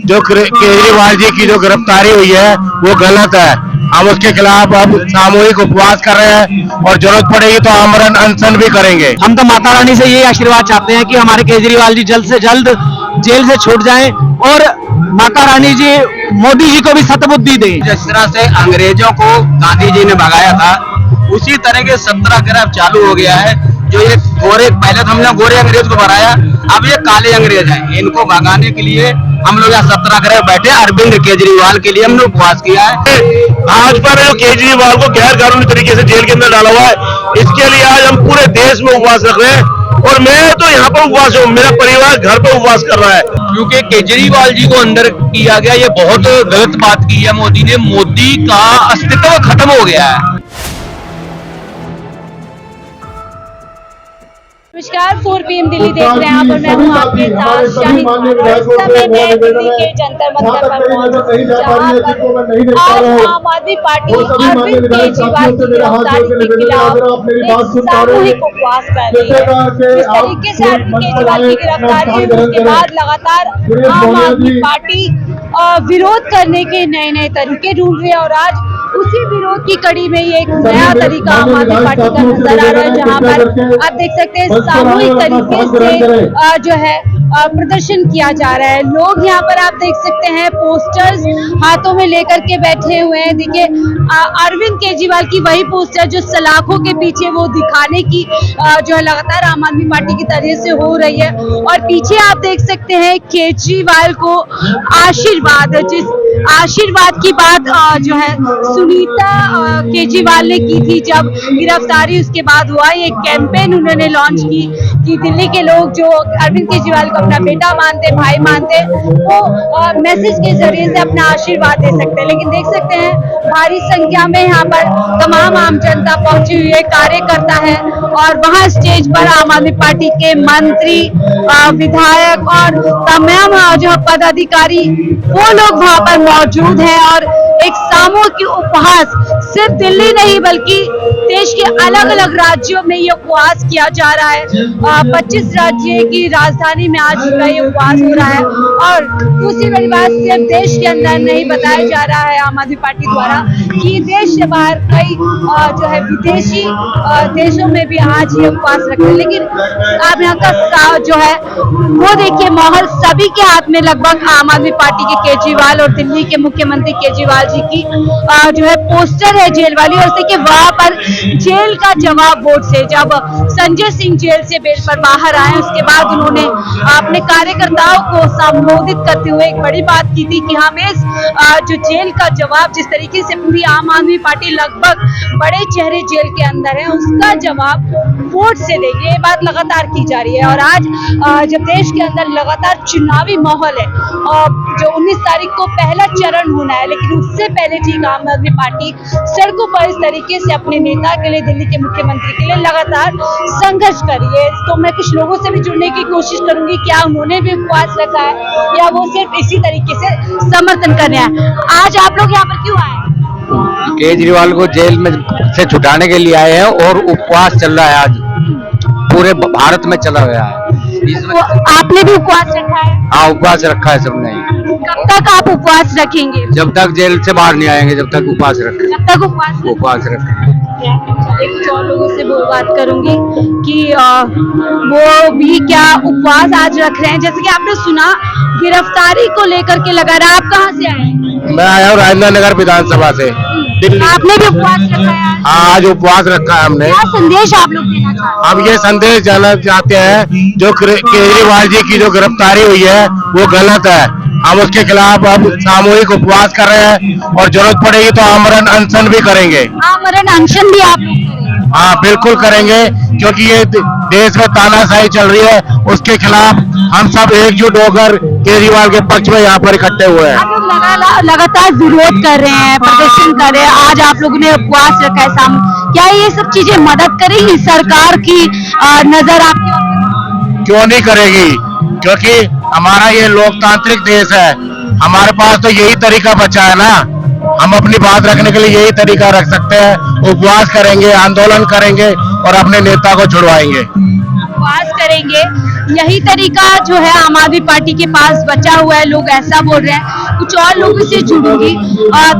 जो केजरीवाल जी की जो गिरफ्तारी हुई है वो गलत है। हम उसके खिलाफ अब सामूहिक उपवास कर रहे हैं और जरूरत पड़ेगी तो आमरण अनशन भी करेंगे। हम तो माता रानी से यही आशीर्वाद चाहते हैं कि हमारे केजरीवाल जी जल्द से जल्द जेल से छूट जाएं और माता रानी जी मोदी जी को भी सतबुद्धि दें। जिस तरह से अंग्रेजों को गांधी जी ने भगाया था उसी तरह के सत्याग्रह चालू हो गया है। जो ये गोरे, पहले तो हमने गोरे अंग्रेज को भगाया, अब ये काले अंग्रेज हैं, इनको भगाने के लिए हम लोग यहाँ सत्याग्रह बैठे। अरविंद केजरीवाल के लिए हमने उपवास किया है। भाजपा ने केजरीवाल को गैर कानूनी तरीके से जेल के अंदर डाला हुआ है, इसके लिए आज हम पूरे देश में उपवास रख रहे हैं और मैं तो यहाँ पर उपवास हूँ, मेरा परिवार घर पर उपवास कर रहा है। क्योंकि केजरीवाल जी को अंदर किया गया, ये बहुत गलत बात की है मोदी ने। मोदी का अस्तित्व खत्म हो गया है। नमस्कार, 4 PM दिल्ली देख रहे हैं आप और मैं हूं आपके साथ शाहिद खान। इस समय मैं दिल्ली के जंतर मंतर पर मौजूद हूं, जहां पर आज आम आदमी पार्टी अरविंद केजरीवाल की गिरफ्तारी के खिलाफ एक सामूहिक उपवास कर रही है। इस तरीके से अरविंद केजरीवाल की गिरफ्तारी हुई उसके बाद लगातार आम आदमी पार्टी विरोध करने के नए नए तरीके ढूंढ रही है और आज उसी विरोध की कड़ी में ये एक नया तरीका आम आदमी पार्टी का नजर आ रहा है, जहां पर आप देख सकते हैं सामूहिक तरीके से जो है प्रदर्शन किया जा रहा है। लोग यहाँ पर आप देख सकते हैं पोस्टर्स हाथों में लेकर के बैठे हुए हैं। देखिए अरविंद केजरीवाल की वही पोस्टर जो सलाखों के पीछे वो दिखाने की जो है लगातार आम आदमी पार्टी की तरफ से हो रही है। और पीछे आप देख सकते हैं केजरीवाल को आशीर्वाद, जिस आशीर्वाद की बात जो है सुनीता केजरीवाल ने की थी जब गिरफ्तारी उसके बाद हुआ। ये कैंपेन उन्होंने लॉन्च की कि दिल्ली के लोग जो अरविंद केजरीवाल को अपना बेटा मानते, भाई मानते, वो मैसेज के जरिए से अपना आशीर्वाद दे सकते हैं। लेकिन देख सकते हैं भारी संख्या में यहाँ पर तमाम आम जनता पहुंची हुई है, कार्यकर्ता है और वहां स्टेज पर आम आदमी पार्टी के मंत्री, विधायक और तमाम जो पदाधिकारी वो लोग वहां पर मौजूद हैं। और एक सामूहिक उपवास सिर्फ दिल्ली नहीं बल्कि देश के अलग अलग राज्यों में ये उपवास किया जा रहा है। 25 राज्य की राजधानी में आज का ये उपवास हो रहा है। और दूसरी बड़ी बात, सिर्फ देश के अंदर नहीं बताया जा रहा है आम आदमी पार्टी द्वारा कि देश से बाहर कई जो है विदेशी देशों में भी आज ये उपवास रखते हैं। लेकिन आप यहाँ का जो है वो देखिए माहौल सभी के हाथ में लगभग आम आदमी पार्टी के केजरीवाल और दिल्ली के मुख्यमंत्री केजरीवाल जी की जो है पोस्टर है जेल वाली। और देखिए वहां पर जेल का जवाब बोर्ड से जब संजय सिंह जेल से बेल पर बाहर आए उसके बाद उन्होंने अपने कार्यकर्ताओं को संबोधित करते हुए एक बड़ी बात की थी कि हम इस जो जेल का जवाब, जिस तरीके से पूरी आम आदमी पार्टी लगभग बड़े चेहरे जेल के अंदर है, उसका जवाब वोट से देंगे। ये बात लगातार की जा रही है। और आज जब देश के अंदर लगातार चुनावी माहौल है और जो 19 तारीख को पहला चरण होना है, लेकिन उससे पहले ठीक आम आदमी पार्टी सड़कों पर इस तरीके से अपने नेता के लिए, दिल्ली के मुख्यमंत्री के लिए लगातार संघर्ष कर रही है। तो मैं कुछ लोगों से भी जुड़ने की कोशिश करूंगी, क्या उन्होंने भी उपवास रखा है या वो सिर्फ इसी तरीके से समर्थन कर रहे हैं। आज आप लोग यहाँ पर क्यों आए? केजरीवाल को जेल में से छुटाने के लिए आए हैं और उपवास चल रहा है, आज पूरे भारत में चला गया है। आपने भी उपवास रखा है? हाँ, उपवास रखा है सबने। कब तक आप उपवास रखेंगे? जब तक जेल से बाहर नहीं आएंगे, जब तक उपवास रखें। जब तक उपवास रखें। एक और लोगों से वो बात करूंगी कि वो भी क्या उपवास आज रख रहे हैं। जैसे कि आपने सुना गिरफ्तारी को लेकर के लगा रहा। आप कहाँ से आए? मैं आया हूँ राजेंद्र नगर विधानसभा से। आपने भी उपवास रखा है? आज उपवास रखा है हमने। क्या संदेश आप लोग देना चाहते हैं? हम ये संदेश देना चाहते हैं जो केजरीवाल जी की जो गिरफ्तारी हुई है वो गलत है। हम उसके खिलाफ अब सामूहिक उपवास कर रहे हैं और जरूरत पड़ेगी तो आमरण अनशन भी करेंगे। आमरण अनशन भी आप लोग करेंगे? हाँ, बिल्कुल करेंगे, क्योंकि ये देश में तानाशाही चल रही है, उसके खिलाफ हम सब एकजुट होकर केजरीवाल के पक्ष में यहाँ पर इकट्ठे हुए हैं। आप लोग लगातार विरोध कर रहे हैं, प्रदर्शन कर रहे हैं, आज आप लोगों ने उपवास रखा है सामने। क्या ये सब चीजें मदद करेगी सरकार की नजर आपकी ओर? क्यों नहीं करेगी, क्योंकि हमारा ये लोकतांत्रिक देश है, हमारे पास तो यही तरीका बचा है ना। हम अपनी बात रखने के लिए यही तरीका रख सकते हैं, उपवास करेंगे, आंदोलन करेंगे और अपने नेता को छुड़वाएंगे। उपवास करेंगे, यही तरीका जो है आम आदमी पार्टी के पास बचा हुआ है, लोग ऐसा बोल रहे हैं। कुछ और लोगों से जुड़ूंगी,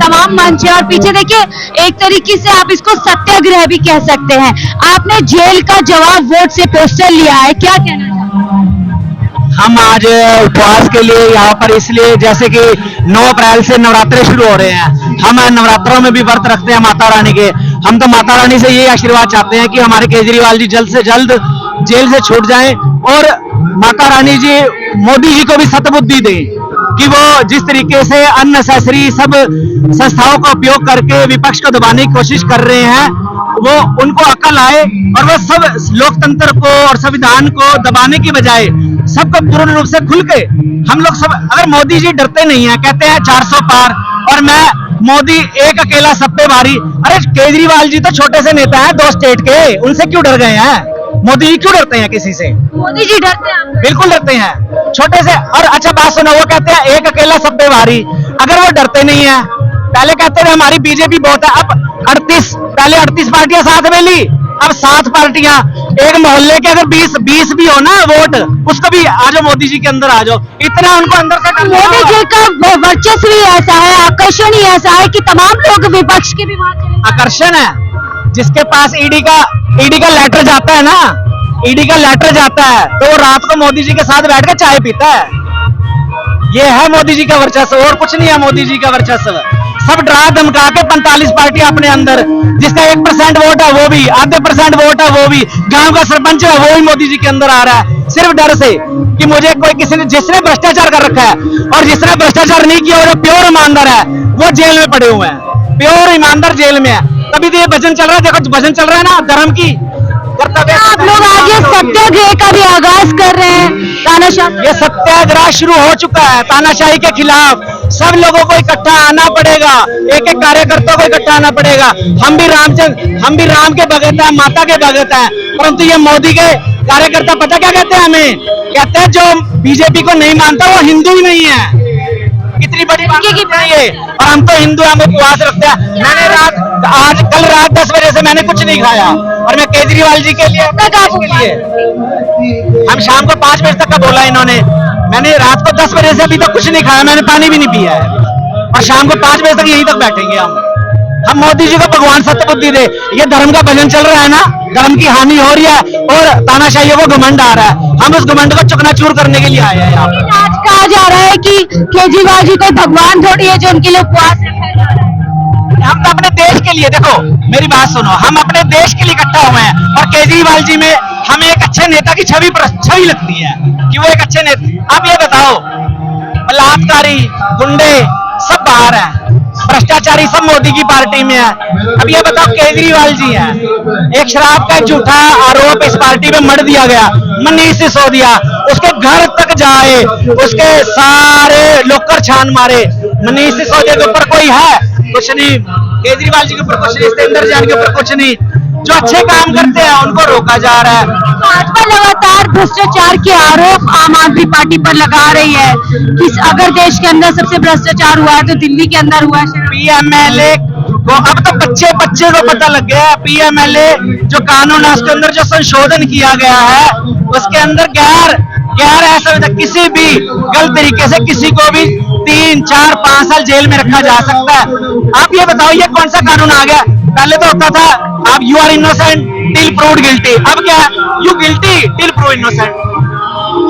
तमाम मंच है और पीछे देखिए एक तरीके से आप इसको सत्याग्रह भी कह सकते हैं। आपने जेल का जवाब वोट से पोस्टर लिया है, क्या कहना चाहते हैं? हम आज उपवास के लिए यहाँ पर इसलिए, जैसे कि 9 अप्रैल से नवरात्रे शुरू हो रहे हैं, हम नवरात्रों में भी व्रत रखते हैं माता रानी के। हम तो माता रानी से ये आशीर्वाद चाहते हैं कि हमारे केजरीवाल जी जल्द से जल्द जेल से छूट जाएं और माता रानी जी मोदी जी को भी सतबुद्धि दें कि वो जिस तरीके से अननेसेसरी सब संस्थाओं का उपयोग करके विपक्ष को दबाने की कोशिश कर रहे हैं, वो उनको अकल आए और वो सब लोकतंत्र को और संविधान को दबाने की बजाय सबको पूर्ण रूप से खुल के हम लोग सब, अगर मोदी जी डरते नहीं है, कहते हैं 400 पार और मैं मोदी एक अकेला सब पे भारी। अरे केजरीवाल जी तो छोटे से नेता है 2 स्टेट के, उनसे क्यों डर गए हैं? मोदी जी क्यों डरते हैं किसी से? मोदी जी डरते हैं? बिल्कुल डरते हैं छोटे से। और अच्छा बात सुनो, वो कहते हैं एक अकेला सब पे भारी। अगर वो डरते नहीं है, पहले कहते थे हमारी बीजेपी बहुत है, अब 38, पहले 38 पार्टियां साथ में ली, अब 7 पार्टियां। एक मोहल्ले के अगर 20 भी हो ना वोट, उसको भी आ जाओ मोदी जी के अंदर आ जाओ, इतना उनको अंदर से डर। मोदी जी का वर्चस्व ही ऐसा है, आकर्षण ही ऐसा है कि तमाम लोग विपक्ष के भी वहां चले। आकर्षण है, जिसके पास ईडी का लेटर जाता है ना, ईडी का लेटर जाता है तो वो रात को मोदी जी के साथ बैठ के चाय पीता है। ये है मोदी जी का वर्चस्व, और कुछ नहीं है मोदी जी का वर्चस्व। सब डरा धमका के 45 पार्टियां अपने अंदर, जिसका 1% वोट है वो भी, आधे % वोट है वो भी, गांव का सरपंच है वो भी मोदी जी के अंदर आ रहा है, सिर्फ डर से कि मुझे कोई किसी ने, जिसने भ्रष्टाचार कर रखा है और जिसने भ्रष्टाचार नहीं किया और जो प्योर ईमानदार है वो जेल में पड़े हुए हैं, प्योर ईमानदार जेल में है। तभी तो ये भजन चल रहा है, देखो भजन चल रहा है ना धर्म की कर्तव्य। आप लोग आज ये सत्याग्रह का भी आगाज कर रहे हैं, तानाशाही। ये सत्याग्रह शुरू हो चुका है तानाशाही के खिलाफ। सब लोगों को इकट्ठा आना पड़ेगा, एक एक कार्यकर्ता को इकट्ठा आना पड़ेगा। हम भी राम के भगत हैं, माता के भगत हैं, परंतु ये मोदी के कार्यकर्ता पता क्या कहते हैं हमें? कहते हैं जो बीजेपी को नहीं मानता वो हिंदू ही नहीं है। कितनी बड़ी बात है ये। और हम तो हिंदू, हम उपवास रखते हैं। मैंने कल रात 10 बजे से मैंने कुछ नहीं खाया और मैं केजरीवाल जी के लिए, हम शाम को 5 बजे तक का बोला इन्होंने, मैंने रात को 10 बजे से अभी तक कुछ नहीं खाया, मैंने पानी भी नहीं पिया है और शाम को 5 बजे तक यहीं तक बैठेंगे हम मोदी जी को भगवान सत्बुद्धि दे। ये धर्म का भजन चल रहा है ना, धर्म की हानि हो रही है और तानाशाही को घमंड आ रहा है, हम उस घमंड को चकनाचूर करने के लिए आए हैं यहाँ पर। आज कहा जा रहा है कि केजरीवाल जी कोई भगवान थोड़ी है जो उनके लिए उपवास रखा जा रहा है। हम तो अपने देश के लिए, देखो मेरी बात सुनो, हम अपने देश के लिए इकट्ठा हुए हैं और केजरीवाल जी में हमें एक अच्छे नेता की छवि लगती है कि वो एक अच्छे नेता। आप ये बताओ, बलात्कारी, गुंडे सब बाहर हैं, भ्रष्टाचारी सब मोदी की पार्टी में है। अब ये बताओ केजरीवाल जी हैं, एक शराब का झूठा आरोप इस पार्टी में मढ़ दिया गया, मनीष सिसोदिया उसके घर तक जाए, उसके सारे लोकर छान मारे। मनीष सिसोदिया के ऊपर कोई है? कुछ नहीं। केजरीवाल जी के ऊपर कुछ नहीं, सतेंद्र जैन के ऊपर कुछ नहीं। जो अच्छे काम करते हैं उनको रोका जा रहा है। भाजपा लगातार भ्रष्टाचार के आरोप आम आदमी पार्टी पर लगा रही है कि अगर देश के अंदर सबसे भ्रष्टाचार हुआ है तो दिल्ली के अंदर हुआ है। पीएमएलए को अब तो बच्चे को पता लग गया है, पीएमएलए जो कानून है उसके अंदर जो संशोधन किया गया है उसके अंदर गैर ऐसा किसी भी गलत तरीके से किसी को भी 3, 4, 5 साल जेल में रखा जा सकता है। आप ये बताओ ये कौन सा कानून आ गया? पहले तो होता था आप you are innocent till proved guilty, अब क्या है you guilty till prove innocent.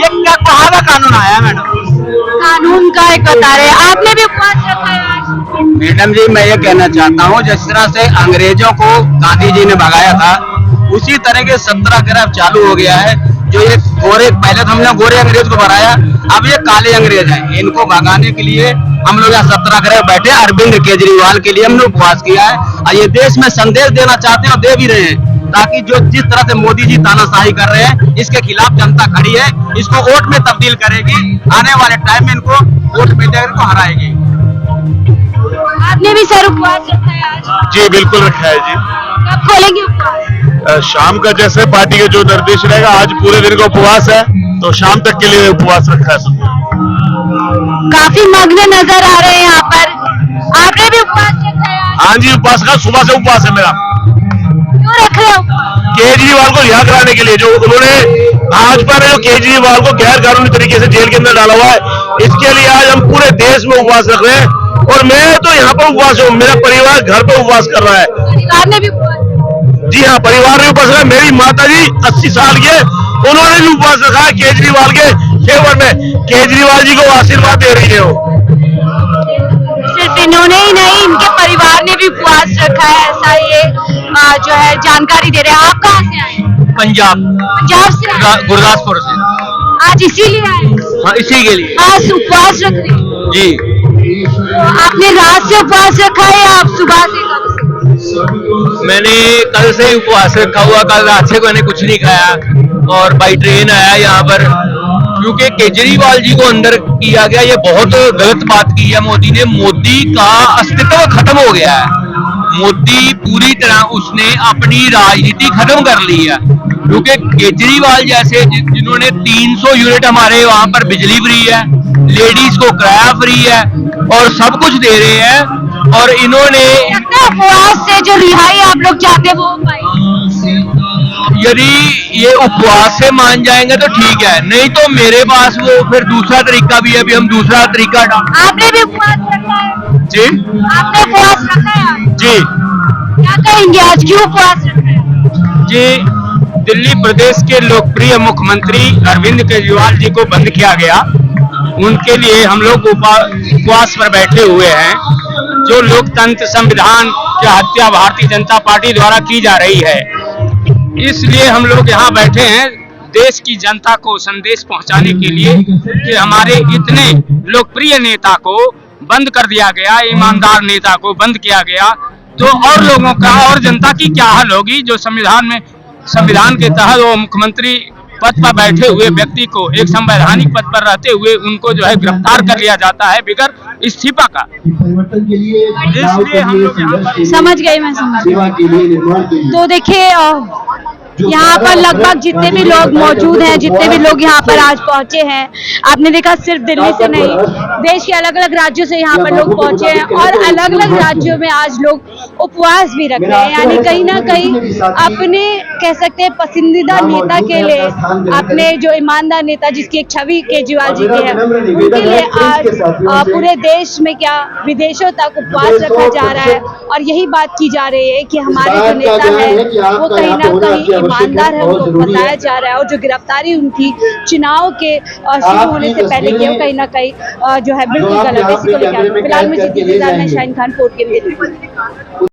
ये क्या कहाँ का कानून आया मैडम? कानून का एक बता रहे हैं। आपने भी उपवास रखा है आज? मैडम जी मैं ये कहना चाहता हूँ, जिस तरह से अंग्रेजों को गांधी जी ने भगाया था उसी तरह के सत्याग्रह चालू हो गया है। जो ये गोरे, पहले तो हमने गोरे अंग्रेज को भगाया, अब ये काले अंग्रेज हैं, इनको भगाने के लिए हम लोग यहाँ सत्याग्रह बैठे। अरविंद केजरीवाल के लिए हमने उपवास किया है और ये देश में संदेश देना चाहते हैं और दे भी रहे हैं, ताकि जो जिस तरह से मोदी जी तानाशाही कर रहे हैं इसके खिलाफ जनता खड़ी है, इसको वोट में तब्दील करेगी, आने वाले टाइम में इनको वोट में देकर इनको हराएगी। आपने भी सर उपवास रखा है आज? जी बिल्कुल रखा है जी। कब खोलेंगे उपवास? शाम का जैसे पार्टी का जो निर्देश रहेगा, आज पूरे दिन का उपवास है तो शाम तक के लिए उपवास रखा है सबने। काफी मग्न नजर आ रहे हैं यहाँ पर, आपने भी उपवास रखा है आज? हाँ जी उपवास का, सुबह से उपवास है मेरा। क्यों क्यों रख रहे हो? केजरीवाल को रिहा कराने के लिए, जो उन्होंने भाजपा ने जो केजरीवाल को गैर कानूनी तरीके से जेल के अंदर डाला हुआ है, इसके लिए आज हम पूरे देश में उपवास रख रहे हैं। और मैं तो यहाँ पर उपवास हूँ, मेरा परिवार घर पे उपवास कर रहा है। परिवार ने भी जी हाँ, परिवार में उपवास रखा है। मेरी माता जी 80 साल के, उन्होंने भी उपवास रखा है केजरीवाल के फेवर में। केजरीवाल जी को आशीर्वाद दे रही है वो। सिर्फ इन्होंने ही नहीं, इनके परिवार ने भी उपवास रखा है, ऐसा ये जो है जानकारी दे रहे हैं। आप कहाँ से आए? पंजाब, पंजाब से आए? गुरदासपुर से। आज इसीलिए आए? हाँ, इसी के लिए आज उपवास रख रहे हैं? जी। तो आपने रात से उपवास रखा है या आप सुबह से? कब? मैंने कल से ही उपवास रखा हुआ, कल रात से मैंने कुछ नहीं खाया और बाई ट्रेन आया यहाँ पर, क्योंकि केजरीवाल जी को अंदर किया गया, ये बहुत गलत बात की है मोदी ने। मोदी का अस्तित्व खत्म हो गया है। मोदी पूरी तरह उसने अपनी राजनीति खत्म कर ली है, क्योंकि केजरीवाल जैसे जिन्होंने 300 यूनिट हमारे वहां पर बिजली फ्री है, लेडीज को किराया फ्री है और सब कुछ दे रहे हैं, और इन्होंने उपवास से जो रिहाई आप लोग चाहते हैं वो हो पाएगी? यदि ये उपवास से मान जाएंगे तो ठीक है, नहीं तो मेरे पास वो फिर दूसरा तरीका भी है, अभी हम दूसरा तरीका आपने भी उपवास रखा है? जी आपने उपवास रखा है? जी क्या कहेंगे आज, क्यों उपवास रख रहे हैं? जी, दिल्ली प्रदेश के लोकप्रिय मुख्यमंत्री अरविंद केजरीवाल जी को बंद किया गया, उनके लिए हम लोग उपवास पर बैठे हुए हैं। जो लोकतंत्र संविधान की हत्या भारतीय जनता पार्टी द्वारा की जा रही है, इसलिए हम लोग यहाँ बैठे हैं देश की जनता को संदेश पहुंचाने के लिए कि हमारे इतने लोकप्रिय नेता को बंद कर दिया गया, ईमानदार नेता को बंद किया गया, तो और लोगों का और जनता की क्या हाल होगी, जो संविधान के तहत वो मुख्यमंत्री पद पर बैठे हुए व्यक्ति को, एक संवैधानिक पद पर रहते हुए उनको जो है गिरफ्तार कर लिया जाता है बिगर इस्तीफा का। इसलिए हम लोग समझ गई, मैं समझ गई। तो देखिए यहाँ पर लगभग जितने भी लोग मौजूद हैं, जितने भी लोग यहाँ पर आज पहुंचे हैं, आपने देखा सिर्फ दिल्ली से नहीं, देश के अलग अलग राज्यों से यहाँ पर लोग पहुंचे हैं और अलग अलग राज्यों में आज लोग उपवास भी रख रहे हैं। यानी कहीं ना कहीं अपने कह सकते हैं पसंदीदा नेता के लिए, अपने जो ईमानदार नेता जिसकी एक छवि केजरीवाल जी की है, उनके लिए आज पूरे देश में क्या विदेशों तक उपवास रखा जा रहा है। और यही बात की जा रही है कि हमारे जो नेता है वो कहीं ना कहीं ईमानदार है, उनको बताया जा रहा है। और जो गिरफ्तारी उनकी चुनाव के शुरू होने से पहले की, कहीं ना कहीं जो है बिल्कुल गलत है। इसी को लेकर फिलहाल मुझे शाहीन खान, कोर्ट के लिए।